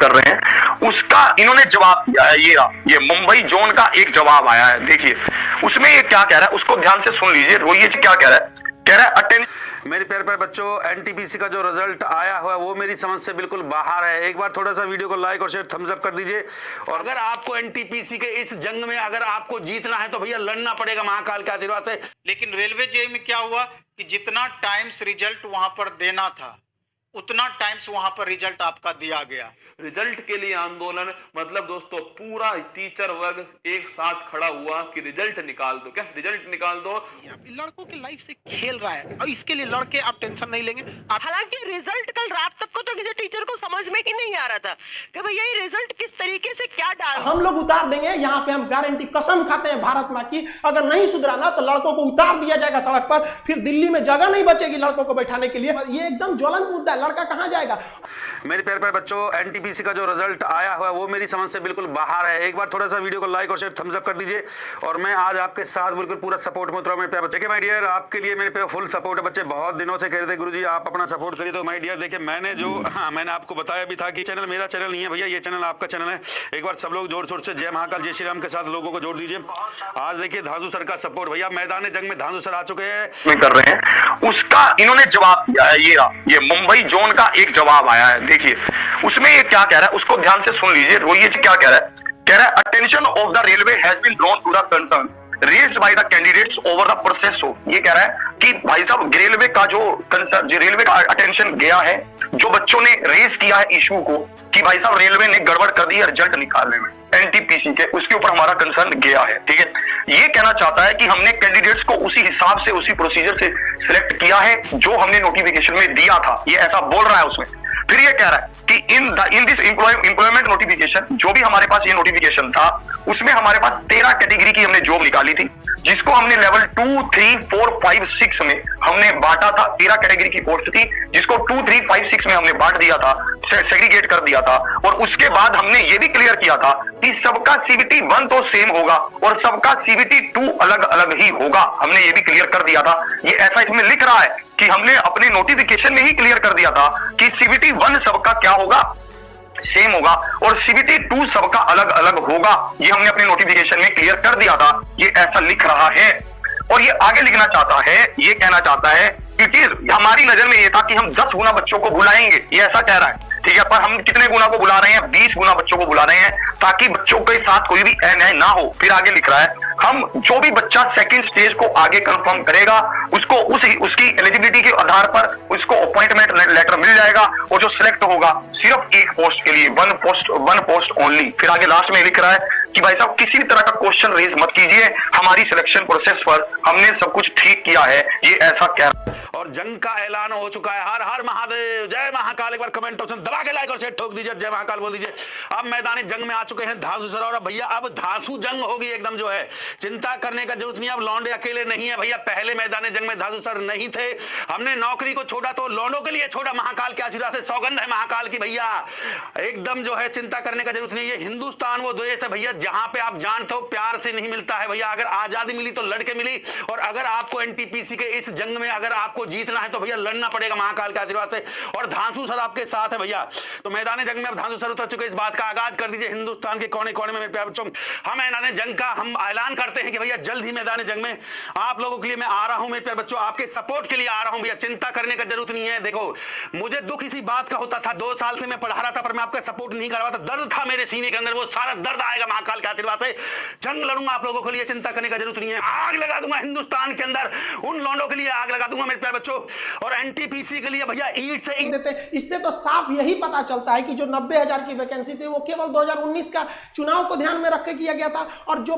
कर रहे हैं उसका इन्होंने जवाब दिया है। ये मुंबई जोन का एक जवाब आया है, देखिए उसमें ये क्या कह रहा है, उसको ध्यान से सुन लीजिए। रोहित जी क्या कह रहा है, कह रहा है अटेंशन। मेरे प्यारे प्यारे बच्चों, एनटीपीसी का जो रिजल्ट आया हुआ है वो मेरी समझ से बिल्कुल बाहर है। एक बार थोड़ा सा वीडियो को लाइक और शेयर थम्स अप कर दीजिए। और अगर आपको एनटीपीसी के इस जंग में अगर आपको जीतना है तो भैया लड़ना पड़ेगा महाकाल के आशीर्वाद से। लेकिन रेलवे जेई में क्या हुआ कि जितना टाइम्स रिजल्ट वहां पर देना था उतना टाइम्स वहां पर रिजल्ट आपका दिया गया। रिजल्ट के लिए आंदोलन, मतलब दोस्तों पूरा टीचर वर्ग एक साथ खड़ा हुआ कि रिजल्ट निकाल दो, क्या रिजल्ट निकाल दो। लड़कों की लाइफ से खेल रहा है और इसके लिए लड़के आप टेंशन नहीं लेंगे। हालांकि रिजल्ट कल रात तक को तो किसी टीचर को समझ में ही नहीं आ रहा था कि भैया ये रिजल्ट किस तरीके से क्या डाल हम लोग उतार देंगे। यहाँ पे हम गारंटी कसम खाते हैं भारत माँ की, अगर नहीं सुधरा ना तो लड़कों को उतार दिया जाएगा सड़क पर, फिर दिल्ली में जगह नहीं बचेगी लड़कों को बैठाने के लिए। ये एकदम ज्वलंत मुद्दा है, लड़का कहाँ जाएगा। मेरे प्यारे प्यारे बच्चों, एनटीपीसी का जो रिजल्ट आया हुआ है वो मेरी समझ से बिल्कुल बाहर है। एक बार थोड़ा सा वीडियो को लाइक और शेयर थम्स अप कर दीजिए। और मैं आज आपके साथ बिल्कुल पूरा सपोर्ट में उतरा। मेरे प्यारे बच्चे, माय डियर, आपके लिए मेरे पे फुल सपोर्ट है। बच्चे बहुत दिनों से कह रहे थे गुरुजी आप अपना सपोर्ट करिए, तो माय डियर देखिए मैंने आपको बताया भी था कि चैनल मेरा चैनल नहीं है भैया, ये चैनल आपका चैनल है। एक बार सब लोग जोर शोर से जय महाकाल जय श्री राम के साथ लोगों को जोड़ दीजिए। आज देखिए धांसू सर का सपोर्ट, भैया मैदान जंग में धांसू सर आ चुके हैं, कर रहे हैं उसका इन्होंने जवाब दिया है। ये मुंबई जोन का एक जवाब आया है, देखिए उसमें ये क्या कह रहा है, उसको ध्यान से सुन लीजिए। रोहित जी क्या कह रहा है, कह रहा है attention of the railway has been drawn to the concern raised by the candidates over the process. ये कह रहा है कि भाई साहब रेलवे का जो कंसर्न, जो रेलवे का अटेंशन गया है, जो बच्चों ने रेज किया है इशू को कि भाई साहब रेलवे ने गड़बड़ कर दी है रिजल्ट निकालने में एनटीपीसी के, उसके ऊपर हमारा कंसर्न गया है। ठीक है, ये कहना चाहता है कि हमने कैंडिडेट्स को उसी हिसाब से उसी प्रोसीजर से सिलेक्ट किया है जो हमने नोटिफिकेशन में दिया था, ये ऐसा बोल रहा है उसमें। फिर ये कह रहा है कि इन दिस एम्प्लॉयमेंट नोटिफिकेशन, जो भी हमारे पास ये नोटिफिकेशन था उसमें हमारे पास 13 कैटेगरी की हमने जॉब निकाली थी, जिसको हमने लेवल 2, 3, 4, 5, 6 में हमने बांटा था। 13 कैटेगरी की पोस्ट थी जिसको 2, 3, 5, 6 में हमने बांट दिया था, सेग्रीगेट कर दिया था। और उसके बाद हमने ये भी क्लियर किया था कि सबका सीबीटी 1 तो सेम होगा और सबका सीबीटी 2 अलग अलग ही होगा, हमने ये भी क्लियर कर दिया था। ये ऐसा इसमें लिख रहा है कि हमने अपने नोटिफिकेशन में ही क्लियर कर दिया था कि सीबीटी 1 सबका क्या होगा, सेम होगा, और सीबीटी 2 सबका अलग अलग होगा। ये हमने अपने नोटिफिकेशन में क्लियर कर दिया था, ये ऐसा लिख रहा है। और ये आगे लिखना चाहता है, ये कहना चाहता है इट इज, हमारी नजर में ये था कि हम 10 गुना बच्चों को बुलाएंगे, ये ऐसा कह रहा है। ठीक है, पर हम कितने गुना को बुला रहे हैं, 20 गुना बच्चों को बुला रहे हैं ताकि बच्चों के साथ कोई भी अन्याय ना हो। फिर आगे लिख रहा है हम जो भी बच्चा सेकंड स्टेज को आगे कंफर्म करेगा उसको उसकी एलिजिबिलिटी के आधार पर उसको अपॉइंटमेंट लेटर मिल जाएगा, और जो सिलेक्ट होगा सिर्फ एक पोस्ट के लिए, वन पोस्ट ओनली। फिर आगे लास्ट में लिख रहा है कि भाई साहब किसी भी तरह का क्वेश्चन रेज मत कीजिए, हमारी सिलेक्शन प्रोसेस पर हमने सब कुछ ठीक किया है, ये ऐसा कह रहा है। और जंग का ऐलान हो चुका है। हर हर महादेव, जय महाकाल। एक बार कमेंट ऑप्शन दबा के लाइक और शेयर ठोक दीजिए, जय महाकाल बोल दीजिए। अब मैदानी जंग में आ चुके हैं धांसू सर, और भैया अब धांसू जंग होगी एकदम, जो है चिंता करने का जरूरत नहीं। अब लौंडे अकेले नहीं है भैया, पहले मैदानी जंग में धांसू सर नहीं थे, हमने नौकरी को छोड़ा तो लौंडों के लिए छोड़ा। महाकाल के आशीर्वाद से सौगंध है महाकाल की भैया, एकदम जो है चिंता करने का जरूरत नहीं। ये हिंदुस्तान वो देश है भैया जहां पे आप जानते हो प्यार से नहीं मिलता है भैया, अगर आजादी मिली तो लड़के मिली। और अगर आपको एनटीपीसी के इस जंग में अगर आपको जीतना है तो भैया लड़ना पड़ेगा महाकाल के आशीर्वाद से, और धांसू सर आपके साथ है भैया। तो मैदान जंग में अब धांसू सर उतर चुके, इस बात का आगाज कर दीजिए हिंदुस्तान के कोने कोने में। मेरे प्यारे बच्चों, हम मैदान जंग का हम ऐलान करते हैं कि भैया जल्द ही मैदान जंग में आप लोगों के लिए मैं आ रहा हूं। मेरे प्यारे बच्चों, आपके सपोर्ट के लिए आ रहा हूं भैया, चिंता करने का जरूरत नहीं है। देखो मुझे दुख इसी बात का होता था, 2 साल से मैं पढ़ा रहा था पर मैं आपका सपोर्ट नहीं कर रहा था, दर्द था मेरे सीने के अंदर, वो सारा दर्द आएगा महाकाल के आशीर्वाद से। जंग लड़ूंगा आप लोगों के लिए, चिंता करने का जरूरत नहीं है। आग लगा दूंगा हिंदुस्तान के अंदर, उन लौंडों के लिए आग लगा दूंगा मेरे प्यारे बच्चों। और एनटीपीसी के लिए भैया ईंट से ईंट देते। इससे तो साफ यही पता चलता है कि जो 90,000 की वैकेंसी थी वो केवल 2019 का चुनाव को ध्यान में रख के किया गया था। और जो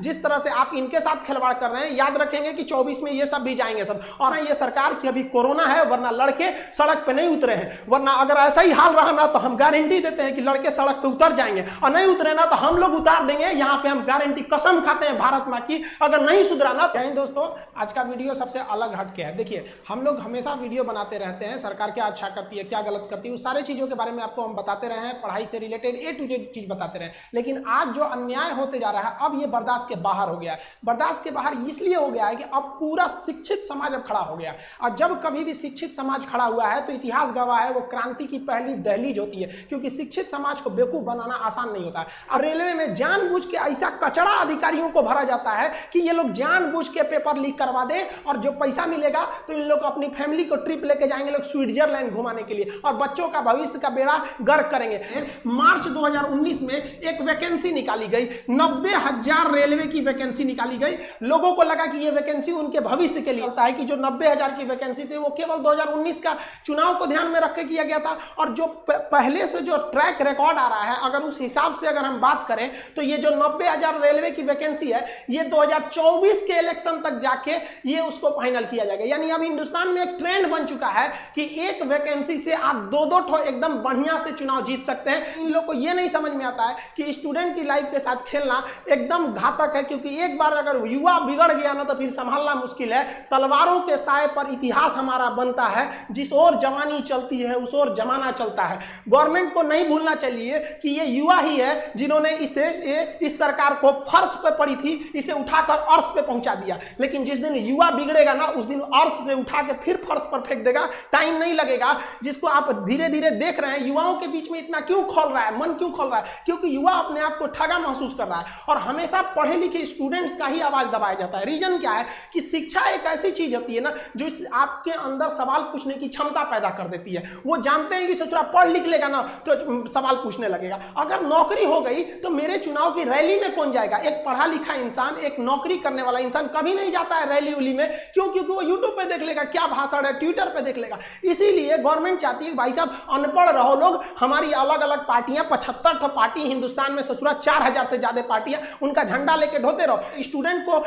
जिस तरह से आप इनके साथ खिलवाड़ कर रहे हैं, याद रखेंगे कि 24 में ये सब भी जाएंगे सब। और ये सरकार की अभी कोरोना है, वरना लड़के सड़क पे नहीं उतरे हैं, वरना अगर ऐसा ही हाल रहा ना तो हम गारंटी देते हैं कि लड़के सड़क पे उतर जाएंगे, और नहीं उतरे ना तो हम लोग उतार उतार देंगे, यहाँ पे हम गारंटी, कसम खाते हैं भारत माँ की, अगर नहीं सुधरा ना। यही दोस्तों आज का वीडियो सबसे अलग हटके है। देखिए हम लोग हमेशा वीडियो बनाते रहते हैं, सरकार क्या अच्छा करती है, क्या गलत करती है, उस सारे चीजों के बारे में आपको हम बताते रहे हैं, पढ़ाई से रिलेटेड A to Z चीज बताते रहे। लेकिन आज जो अन्याय होते जा रहा है, अब ये बर्दाश्त के बाहर हो गया है। बर्दाश्त के बाहर इसलिए हो गया है कि अब पूरा शिक्षित समाज अब खड़ा हो गया, और जब कभी भी शिक्षित समाज खड़ा हुआ है तो इतिहास गवाह है, वो क्रांति की पहली दहलीज होती है, क्योंकि शिक्षित समाज को बेवकूफ बनाना आसान नहीं होता है। और रेलवे में जानबूझ के ऐसा कचरा अधिकारियों को भरा जाता है कि ये लोग जानबूझ के पेपर लीक करवा दे, और जो पैसा मिलेगा तो इन लोग अपनी फैमिली को ट्रिप लेके जाएंगे लोग स्विट्जरलैंड घुमाने के लिए, और बच्चों का भविष्य का बेड़ा गर्क करेंगे। मार्च 2019 में एक वैकेंसी निकाली गई, 90,000 रेलवे की वैकेंसी निकाली गई। लोगों को लगा कि ये वैकेंसी उनके भविष्य के लिए होता है, कि जो 90,000 की वैकेंसी थी वो केवल 2019 का चुनाव को ध्यान में रख के किया गया था। और जो पहले से जो ट्रैक रिकॉर्ड आ रहा है, अगर उस हिसाब से अगर हम बात करें तो ये जो 90,000 रेलवे की वैकेंसी है, ये 2024 के इलेक्शन तक जाके ये उसको फाइनल किया जाएगा। यानी अब हिंदुस्तान में एक ट्रेंड बन चुका है कि एक वैकेंसी से आप दो ठो एकदम बढ़िया से चुनाव जीत सकते हैं। इन लोग को ये नहीं समझ में आता है कि स्टूडेंट की लाइफ के साथ खेलना एकदम घातक है, क्योंकि एक बार अगर युवा बिगड़ गया ना तो फिर संभालना मुश्किल है। तलवारों के साए पर इतिहास हमारा बनता है, जिस ओर जवानी चलती है उस ओर जमाना चलता है। गवर्नमेंट को नहीं भूलना चाहिए कि ये युवा ही है जिन्होंने इस सरकार को फर्श पे पड़ी थी, इसे उठाकर अर्श पे पहुंचा दिया। लेकिन जिस दिन युवा बिगड़ेगा ना, उस दिन अर्श से उठा के फिर फर्श पर फेंक देगा, टाइम नहीं लगेगा। जिसको आप धीरे धीरे देख रहे हैं, युवाओं के बीच में इतना क्यों खोल रहा है, मन क्यों खोल रहा है? क्योंकि युवा अपने आप को ठगा महसूस कर रहा है, और हमेशा पढ़े लिखे स्टूडेंट्स का ही आवाज दबाया जाता है। रीजन क्या है कि शिक्षा एक ऐसी चीज होती है ना जो आपके अंदर सवाल पूछने की क्षमता पैदा कर देती है। वो जानते हैं कि ससुरा पढ़ लिख लेगा ना तो सवाल पूछने लगेगा। अगर नौकरी हो गई तो मेरे चुनाव की रैली में कौन जाएगा? एक पढ़ा लिखा इंसान, एक नौकरी करने वाला इंसान कभी नहीं जाता है रैली उली में। क्यों? क्योंकि वो यूट्यूब पे देख लेगा क्या भाषण है, ट्विटर पे देख लेगा। इसीलिए गवर्नमेंट चाहती है भाई साहब अनपढ़ रहो लोग, हमारी अलग अलग पार्टियां, 75 पार्टी हिंदुस्तान में, ससुरा 4000 से ज्यादा पार्टियां, उनका झंडा लेके ढोते रहो। स्टूडेंट को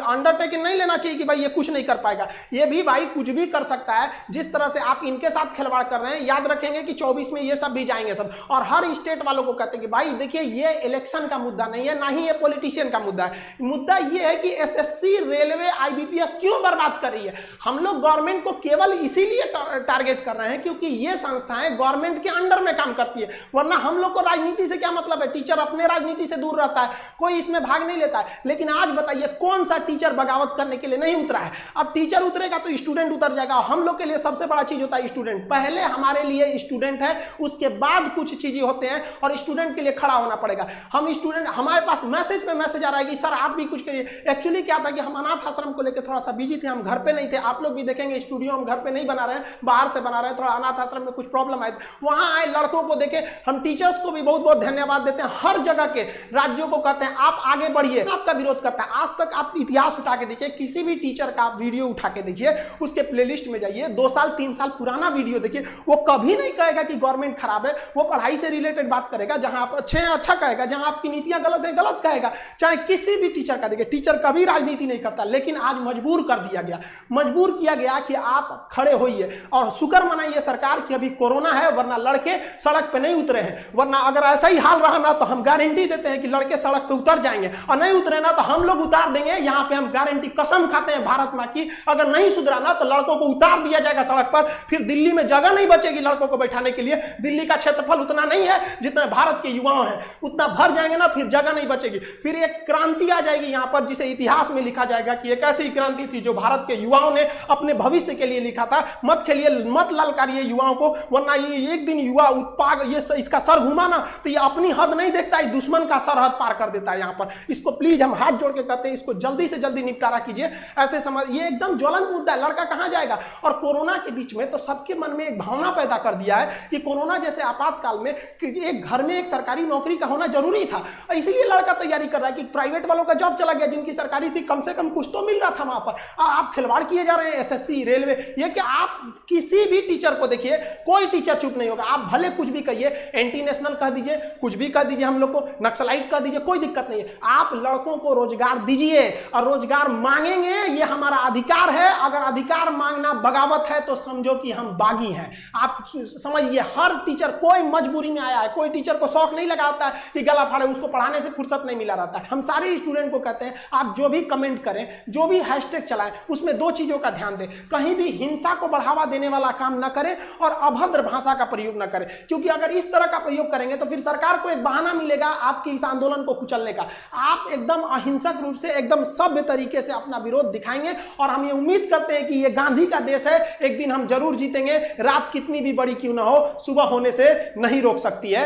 अंडरटेकिंग नहीं लेना चाहिए कि भाई ये कुछ नहीं कर पाएगा। ये भी भाई कुछ भी कर सकता है। जिस तरह से आप इनके साथ खिलवाड़ कर रहे हैं, याद रखेंगे कि 24 में ये सब भी जाएंगे सब। और हर स्टेट वालों को कहते हैं कि भाई देखिए ये इलेक्शन का मुद्दा नहीं है, ना ही ये पॉलिटिशियन का मुद्दा है। मुद्दा ये है कि एसएससी, रेलवे, आईबीपीएस क्यों बर्बाद कर रही है। हम लोग गवर्नमेंट को केवल इसीलिए टारगेट कर रहे हैं क्योंकि ये संस्थाएं गवर्नमेंट के अंडर में काम करती है। वरना हम लोग को राजनीति से क्या मतलब है? टीचर अपने राजनीति से दूर रहता है, कोई इसमें भाग नहीं लेता है। लेकिन आज बताइए कौन सा टीचर बगावत करने के लिए नहीं उतरा है? अब टीचर उतरेगा तो स्टूडेंट उतर जाएगा। हम लोग के लिए सबसे बड़ा चीज होता है स्टूडेंट। पहले हमारे लिए स्टूडेंट है, उसके बाद कुछ चीजें होते हैं, और स्टूडेंट के लिए खड़ा होना पड़ेगा। हम स्टूडेंट, हमारे पास मैसेज पे मैसेज आ रहा है कि सर आप भी कुछ करिए। एक्चुअली क्या था कि हम अनाथ आश्रम को लेकर थोड़ा सा बिजी थे, हम घर पे नहीं थे। आप लोग भी देखेंगे स्टूडियो हम घर पे नहीं बना रहे हैं, बाहर से बना रहे हैं। थोड़ा अनाथ आश्रम में कुछ प्रॉब्लम आए, वहां आए लड़कों को देखे। हम टीचर्स को भी बहुत बहुत धन्यवाद देते हैं। हर जगह के राज्यों को कहते हैं आप आगे बढ़िए, आपका विरोध करता है। आज तक आप इतिहास उठा के देखिए, किसी भी टीचर का आप वीडियो उठा के देखिए, उसके प्लेलिस्ट में जाइए, 2 साल 3 साल पुराना वीडियो देखिए, वो कभी नहीं कहेगा कि गवर्नमेंट खराब है। वो पढ़ाई से रिलेटेड बात करेगा, जहां आप अच्छे हैं अच्छा कहेगा, जहां आपकी नीतियां गलत है गलत कहेगा। चाहे किसी भी टीचर का देखिए, टीचर कभी राजनीति नहीं करता। लेकिन आज मजबूर कर दिया गया, मजबूर किया गया कि आप खड़े होइए। और शुक्र मनाइए सरकार की अभी कोरोना है, वरना लड़के सड़क पे नहीं उतरे हैं। वरना अगर ऐसा ही हाल रहा ना तो हम गारंटी देते हैं कि लड़के सड़क पे उतर जाएंगे, और नहीं उतरे ना तो हम लोग उतार देंगे। यहाँ पे हम गारंटी, कसम खाते हैं भारत माँ की, अगर नहीं सुधरा ना तो लड़कों को उतार दिया जाएगा सड़क पर। फिर दिल्ली में जगह नहीं बचेगी लड़कों को बैठाने के लिए। दिल्ली का क्षेत्रफल उतना नहीं है जितना भारत के युवाओं हैं, उतना भर जाएंगे ना, फिर जगह नहीं बचेगी। फिर एक क्रांति आ जाएगी यहाँ पर, जिसे इतिहास में लिखा जाएगा कि एक ऐसी क्रांति थी जो भारत के युवाओं ने अपने भविष्य के लिए लिखा था। मत खेलिए, मत ललकारिए युवाओं को, वरना ये एक दिन युवा उत्पाद ये इसका सर घुमा ना तो ये अपनी हद नहीं देखता है, दुश्मन का सरहद पार कर देता है यहाँ पर। इसको प्लीज हम हाथ जोड़ के कहते हैं, इसको जल्दी से जल्दी निपटारा कीजिए। ऐसे समझ, ये एकदम ज्वलंत मुद्दा है। लड़का कहाँ जाएगा? और कोरोना के बीच में तो सबके मन में एक भावना पैदा कर दिया है कि कोरोना जैसे आपातकाल में एक घर में एक सरकारी नौकरी का होना जरूरी था। इसलिए लड़का तैयारी कर रहा है कि प्राइवेट वालों का जॉब चला गया, जिनकी सरकारी थी कम से कम कुछ तो मिल रहा था वहां पर। आप खिलवाड़ किए जा रहे हैं एसएससी, रेलवे। ये कि आप किसी भी टीचर को देखिए, कोई टीचर चुप नहीं होगा। आप भले कुछ भी कहिए, एंटी नेशनल कह दीजिए, कुछ भी कह दीजिए, हम लोग को नक्सलाइट कह दीजिए, कोई दिक्कत नहीं है। आप लड़कों को रोजगार दीजिए, और रोजगार मांगेंगे, ये हमारा अधिकार है। अगर अधिकार मांगना बगावत है तो समझो कि हम बागी हैं। आप समझिए, हर टीचर कोई मजबूरी में आया है, कोई टीचर को शौक नहीं लगाता है कि गला फाड़े, उसको पढ़ाने से फुर्सत नहीं मिला रहता है। हम सारे स्टूडेंट को कहते हैं आप जो भी कमेंट करें, जो भी हैशटैग चलाएं, उसमें दो चीजों का ध्यान दें। कहीं भी हिंसा को बढ़ावा देने वाला काम न करें और अभद्र भाषा का प्रयोग न करें, क्योंकि अगर इस तरह का प्रयोग करेंगे तो फिर सरकार को एक बहाना मिलेगा आपके इस आंदोलन को कुचलने का। आप एकदम अहिंसक रूप से, एकदम सभ्य तरीके से अपना विरोध दिखाएंगे और हम ये उम्मीद करते हैं कि ये गांधी का देश है, एक दिन हम जरूर जीतेंगे। रात कितनी भी बड़ी क्यों ना हो, सुबह होने से नहीं रोक सकती है।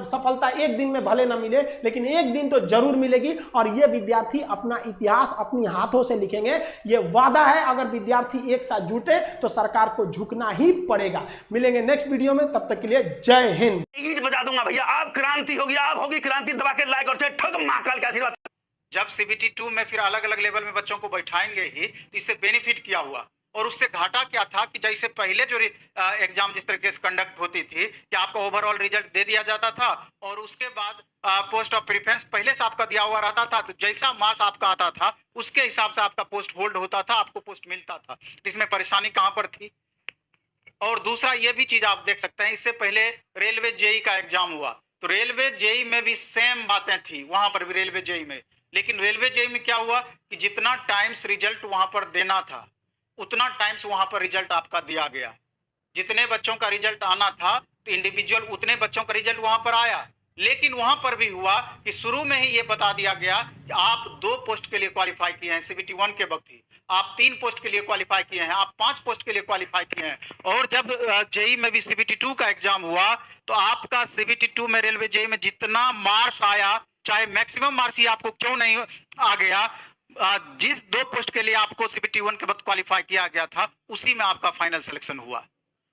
सफलता एक दिन में भले ना मिले, लेकिन एक दिन तो जरूर मिलेगी और ये विद्यार्थी अपना इतिहास अपनी हाथों से लिखेंगे। ये वादा है, अगर विद्यार्थी एक साथ जुटे तो सरकार को झुकना ही पड़ेगा। मिलेंगे नेक्स्ट वीडियो में, तब तक के लिए जय हिंद। ईंट बजा दूंगा भैया, आप क्रांति होगी, आप होगी क्रांति। दबा के लाइक और शेयर, ठग महाकाल का आशीर्वाद। जब CBT 2 में फिर अलग अलग लेवल में बच्चों को बैठाएंगे ही, तो इससे बेनिफिट क्या हुआ और उससे घाटा क्या था कि जैसे पहले जो एग्जाम जिस तरीके से कंडक्ट होती थी कि आपका ओवरऑल रिजल्ट दे दिया जाता था और उसके बाद पोस्ट ऑफ प्रेफरेंस पहले से आपका दिया हुआ रहता था, तो जैसा मार्क्स आपका आता था उसके हिसाब से आपका पोस्ट होल्ड होता था, आपको पोस्ट मिलता था। इसमें परेशानी कहाँ पर थी? और दूसरा ये भी चीज आप देख सकते हैं, इससे पहले रेलवे जेई का एग्जाम हुआ तो रेलवे जेई में भी सेम बातें थी, वहां पर भी रेलवे जेई में। लेकिन रेलवे जेई में क्या हुआ कि जितना टाइम्स रिजल्ट वहां पर देना था उतना टाइम्स वहां पर रिजल्ट आपका दिया गया। जितने बच्चों का रिजल्ट आना था तो इंडिविजुअल उतने बच्चों का रिजल्ट वहां पर आया। लेकिन वहां पर भी हुआ कि शुरू में ही ये बता दिया गया कि आप 2 पोस्ट के लिए क्वालिफाई किए हैं CBT 1 के वक्त ही, आप 3 पोस्ट के लिए क्वालिफाई किए हैं, आप 5 पोस्ट के लिए क्वालिफाई किए हैं। और जब जेई में भी CBT 2 का एग्जाम हुआ तो आपका CBT 2 में रेलवे जेई में जितना मार्क्स आया, चाहे मैक्सिमम मार्क्स ही आपको क्यों नहीं आ गया, जिस 2 पोस्ट के लिए आपको CBT 1 के वक्त क्वालिफाई किया गया था उसी में आपका फाइनल सिलेक्शन हुआ।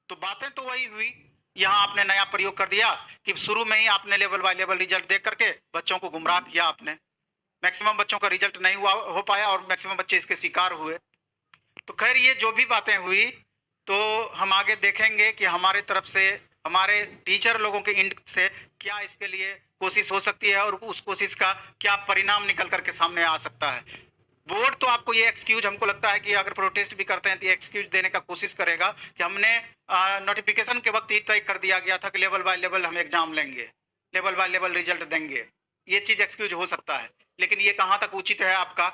तो बातें तो वही हुई, यहाँ आपने नया प्रयोग कर दिया कि शुरू में ही आपने लेवल बाय लेवल रिजल्ट देख करके बच्चों को गुमराह किया। आपने मैक्सिमम बच्चों का रिजल्ट नहीं हो पाया और मैक्सिमम बच्चे इसके शिकार हुए। तो खैर ये जो भी बातें हुई तो हम आगे देखेंगे कि हमारे तरफ से, हमारे टीचर लोगों के एंड से क्या इसके लिए कोशिश हो सकती है और उस कोशिश का क्या परिणाम निकल करके सामने आ सकता है। बोर्ड तो आपको ये एक्सक्यूज, हमको लगता है कि अगर प्रोटेस्ट भी करते हैं तो ये एक्सक्यूज देने का कोशिश करेगा कि हमने नोटिफिकेशन के वक्त ही तय कर दिया गया था कि लेवल बाय लेवल हम एग्जाम लेंगे, लेवल बाय लेवल रिजल्ट देंगे। ये चीज एक्सक्यूज हो सकता है, लेकिन ये कहाँ तक उचित है आपका?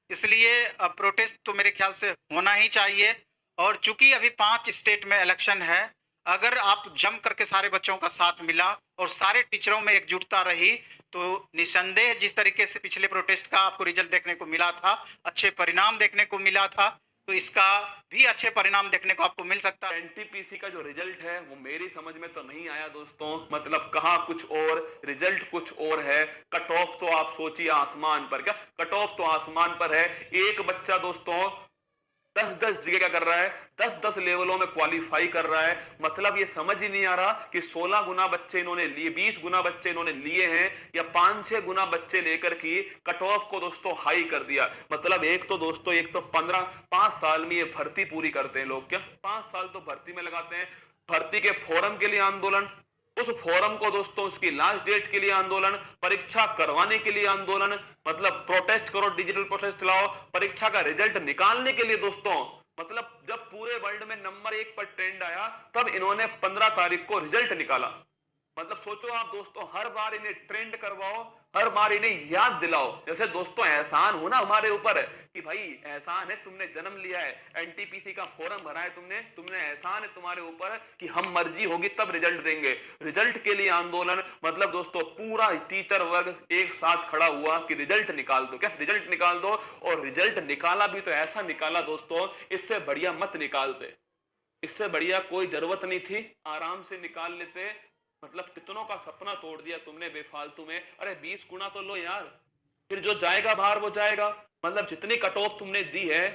इसलिए प्रोटेस्ट तो मेरे ख्याल से होना ही चाहिए। और चूंकि अभी 5 स्टेट में इलेक्शन है, अगर आप जम करके सारे बच्चों का साथ मिला और सारे टीचरों में एकजुटता रही तो निसंदेह जिस तरीके से पिछले प्रोटेस्ट का आपको रिजल्ट देखने को मिला था, अच्छे परिणाम देखने को मिला था, तो इसका भी अच्छे परिणाम देखने को आपको मिल सकता है। एनटीपीसी का जो रिजल्ट है वो मेरी समझ में तो नहीं आया दोस्तों, मतलब कहा कुछ और, रिजल्ट कुछ और है। कट ऑफ तो आप सोचिए आसमान पर, क्या कट ऑफ तो आसमान पर है। एक बच्चा दोस्तों 10-10 जगह क्या कर रहा है, 10-10 लेवलों में क्वालिफाई कर रहा है। मतलब ये समझ ही नहीं आ रहा कि 16 गुना बच्चे इन्होंने लिए, 20 गुना बच्चे इन्होंने लिए हैं या 5-6 गुना बच्चे लेकर की कट ऑफ को दोस्तों हाई कर दिया। मतलब एक तो 5 साल में ये भर्ती पूरी करते हैं लोग, क्या 5 साल तो भर्ती में लगाते हैं। भर्ती के फॉर्म के लिए आंदोलन, उस फोरम को दोस्तों उसकी लास्ट डेट के लिए आंदोलन, परीक्षा करवाने के लिए आंदोलन, मतलब प्रोटेस्ट करो, डिजिटल प्रोटेस्ट लाओ, परीक्षा का रिजल्ट निकालने के लिए दोस्तों। मतलब जब पूरे वर्ल्ड में नंबर 1 पर ट्रेंड आया तब इन्होंने 15 तारीख को रिजल्ट निकाला। मतलब सोचो आप दोस्तों, हर बार इन्हें ट्रेंड करवाओ, हर बार इन्हें याद दिलाओ जैसे दोस्तों एहसान हो ना हमारे ऊपर है कि भाई एहसान है, तुमने जन्म लिया है, एनटीपीसी का फॉर्म भरा है तुमने एहसान है तुम्हारे ऊपर कि हम मर्जी होगी तब रिजल्ट देंगे। रिजल्ट के लिए आंदोलन, मतलब दोस्तों पूरा टीचर वर्ग एक साथ खड़ा हुआ कि रिजल्ट निकाल दो, क्या रिजल्ट निकाल दो। और रिजल्ट निकाला भी तो ऐसा निकाला दोस्तों, इससे बढ़िया मत निकालते, इससे बढ़िया कोई जरूरत नहीं थी, आराम से निकाल लेते। मतलब कितनों का सपना तोड़ दिया तुमने बेफालतू में। अरे 20 गुना तो लो यार, फिर जो जाएगा बाहर वो जाएगा। मतलब जितनी कट ऑफ तुमने दी है,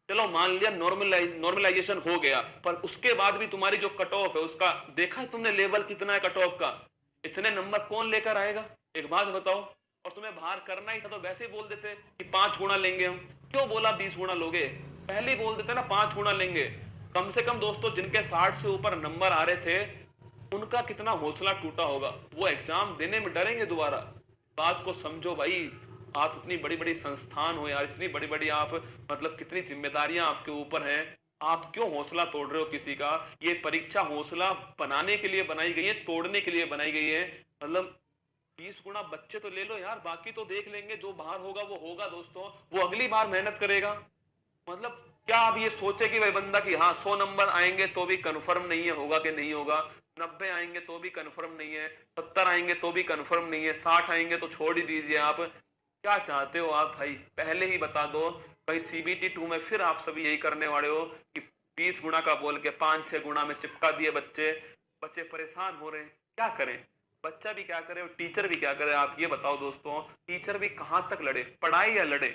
चलो मान लिया नॉर्मलाइजेशन हो गया, पर उसके बाद भी तुम्हारी जो कट ऑफ है उसका देखा है तुमने लेवल कितना है कट ऑफ का? इतने नंबर कौन लेकर आएगा? एक बात बताओ। और तुम्हें बाहर करना ही था तो वैसे ही बोल देते कि 5 गुना लेंगे हम। क्यों बोला 20 गुना लोगे? पहले ही बोल देते ना 5 गुना लेंगे। कम से कम दोस्तों जिनके 60 से ऊपर नंबर आ रहे थे उनका कितना हौसला टूटा होगा, वो एग्जाम देने में डरेंगे दोबारा। बात को समझो भाई, आप इतनी बड़ी बड़ी संस्थान हो यार, इतनी बड़ी बड़ी आप, मतलब कितनी जिम्मेदारियां आपके ऊपर हैं, आप क्यों हौसला तोड़ रहे हो किसी का? ये परीक्षा हौसला बनाने के लिए बनाई गई है, तोड़ने के लिए बनाई गई है। मतलब 20 गुना बच्चे तो ले लो यार, बाकी तो देख लेंगे, जो बाहर होगा वो होगा दोस्तों, वो अगली बार मेहनत करेगा। मतलब क्या आप ये सोचे कि भाई बंदा कि हाँ 100 नंबर आएंगे तो भी कंफर्म नहीं है होगा कि नहीं होगा, 90 आएंगे तो भी कंफर्म नहीं है, 70 आएंगे तो भी कंफर्म नहीं है, 60 आएंगे तो छोड़ ही दीजिए। आप क्या चाहते हो आप भाई, पहले ही बता दो भाई। CBT 2 में फिर आप सभी यही करने वाले हो कि 20 गुना का बोल के 5-6 गुना में चिपका दिए बच्चे परेशान हो रहे हैं। क्या करें, बच्चा भी क्या करे और टीचर भी क्या करे, आप ये बताओ दोस्तों। टीचर भी कहां तक लड़े, पढ़ाई या लड़े,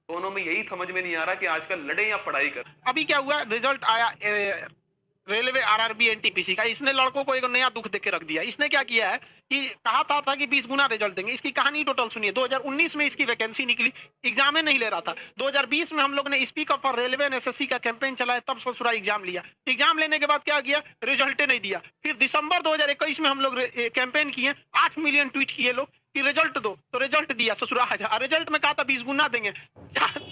दोनों में यही समझ में नहीं आ रहा कि आजकल लड़े या पढ़ाई कर। अभी क्या हुआ, रिजल्ट आया रेलवे RRB NTPC का, इसने लड़कों को एक नया दुख देके रख दिया। इसने क्या किया है कि कहा था कि 20 गुना रिजल्ट देंगे। इसकी कहानी टोटल सुनिए। 2019 में इसकी वैकेंसी निकली, एग्जाम नहीं ले रहा था। 2020 में हम लोग ने speak up for railway and SSC का कैंपेन चलाया, तब ससुरा एग्जाम लिया। एग्जाम लेने के बाद क्या किया, रिजल्ट नहीं दिया। फिर दिसंबर 2021 में हम लोग कैंपेन किए, 8 मिलियन ट्वीट किए लोग कि रिजल्ट दो, तो रिजल्ट दिया ससुरा। रिजल्ट में कहा था 20 गुना देंगे,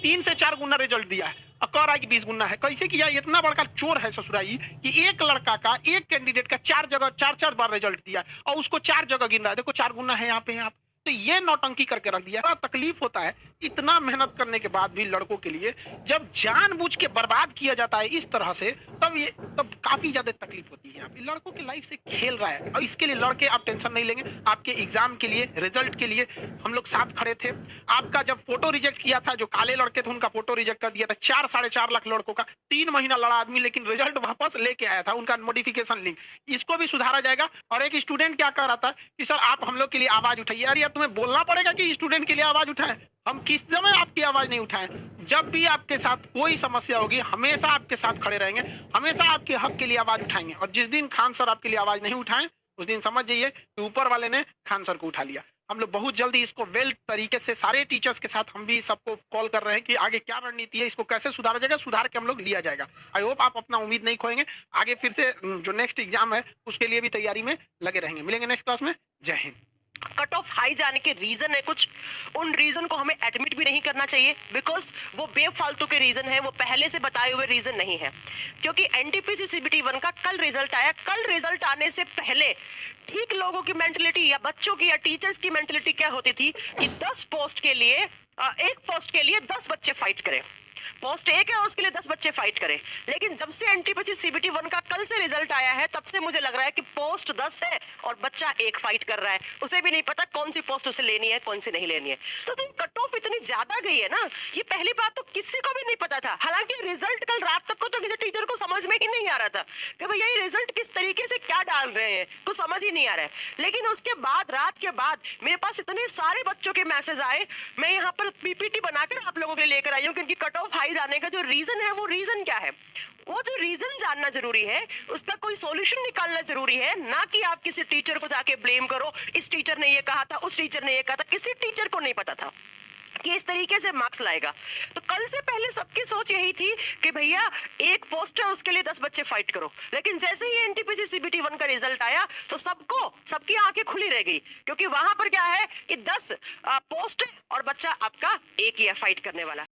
3 से 4 गुना रिजल्ट दिया है, और कह रहा है कि 20 गुना है। कैसे किया, इतना बड़का चोर है ससुराई कि एक लड़का का, एक कैंडिडेट का 4 बार रिजल्ट दिया और उसको 4 जगह गिन रहा है। देखो 4 गुना है यहाँ पे, यहाँ तो ये नौटंकी करके रख दिया। बड़ा तकलीफ होता है इतना मेहनत करने के बाद भी लड़कों के लिए, जब जानबूझ के बर्बाद किया जाता है इस तरह से, तब काफी ज्यादा तकलीफ होती है। यहाँ पे लड़कों की लाइफ से खेल रहा है, और इसके लिए लड़के आप टेंशन नहीं लेंगे। आपके एग्जाम के लिए, रिजल्ट के लिए हम लोग साथ खड़े थे। आपका जब फोटो रिजेक्ट किया था, जो काले लड़के थे उनका फोटो रिजेक्ट कर दिया था, 4-4.5 लाख लड़कों का, 3 महीना लड़ा आदमी, लेकिन रिजल्ट वापस लेके आया था, उनका मॉडिफिकेशन लिंक। इसको भी सुधारा जाएगा। और एक स्टूडेंट क्या कह रहा था कि सर आप हम लोग के लिए आवाज उठाइए। यार तुम्हें बोलना पड़ेगा कि स्टूडेंट के लिए आवाज उठाएं। हम किस समय आपकी आवाज नहीं उठाएं? जब भी आपके साथ कोई समस्या होगी, हमेशा आपके साथ खड़े रहेंगे, हमेशा आपके हक के लिए आवाज उठाएंगे। और जिस दिन खान सर आपके लिए आवाज नहीं उठाएं, उस दिन समझ जाइए कि ऊपर वाले ने खान सर को उठा लिया। हम लोग बहुत जल्दी इसको वेल तरीके से सारे टीचर्स के साथ हम भी सबको कॉल कर रहे हैं कि आगे क्या रणनीति है, इसको कैसे सुधारा जाएगा, सुधार के हम लोग लिया जाएगा। आई होप आप अपना उम्मीद नहीं खोएंगे। आगे फिर से जो नेक्स्ट एग्जाम है उसके लिए भी तैयारी में लगे रहेंगे। मिलेंगे नेक्स्ट क्लास में। जय हिंद। कट ऑफ हाई जाने के रीजन है कुछ, उन रीजन को हमें एडमिट भी नहीं करना चाहिए, बिकॉज वो बेफालतू के रीजन है, वो पहले से बताए हुए रीजन नहीं है। क्योंकि NTPC CBT 1 का कल रिजल्ट आया, कल रिजल्ट आने से पहले ठीक लोगों की मेंटलिटी या बच्चों की या टीचर्स की मेंटलिटी क्या होती थी कि 10 पोस्ट के लिए, एक पोस्ट के लिए 10 बच्चे फाइट करें। पोस्ट एक है उसके लिए 10 बच्चे फाइट करें। लेकिन जब से NTPC CBT 1 का कल से रिजल्ट आया है, तब से मुझे लग रहा है कि पोस्ट 10 है और बच्चा एक फाइट कर रहा है। उसे भी नहीं पता कौन सी पोस्ट उसे लेनी है, कौन सी नहीं लेनी है। तो कट ऑफ इतनी ज्यादा गई है ना, ये पहली बात तो किसी को भी नहीं पता था। हालांकि रिजल्ट कल रात तक को तो किसी टीचर को समझ में ही नहीं आ रहा था कि भैया ये रिजल्ट किस तरीके से क्या डाल रहे हैं, कुछ समझ ही नहीं आ रहा है। लेकिन उसके बाद, रात के बाद मेरे पास इतने सारे बच्चों के मैसेज आए, मैं यहाँ पर PPT बनाकर आप लोगों के लिए लेकर आई हूँ कि उनकी कट ऑफ हाई जाने का जो रीजन है, वो रीजन क्या है, वो जो रीजन जानना जरूरी है, उसका कोई सॉल्यूशन निकालना जरूरी है। ना कि आप किसी टीचर को जाके ब्लेम करो, इस टीचर ने ये कहा था, उस टीचर ने ये कहा था। किसी टीचर को नहीं पता था कि इस तरीके से मार्क्स लाएगा। तो कल से पहले सबकी सोच यही थी कि भैया एक पोस्ट है उसके लिए 10 बच्चे फाइट करो। लेकिन जैसे ही NTPC CBT 1 का रिजल्ट आया तो सबकी आंखें खुली रह गई, क्योंकि वहां पर क्या है कि 10 पोस्ट है और बच्चा आपका एक ही है फाइट करने वाला।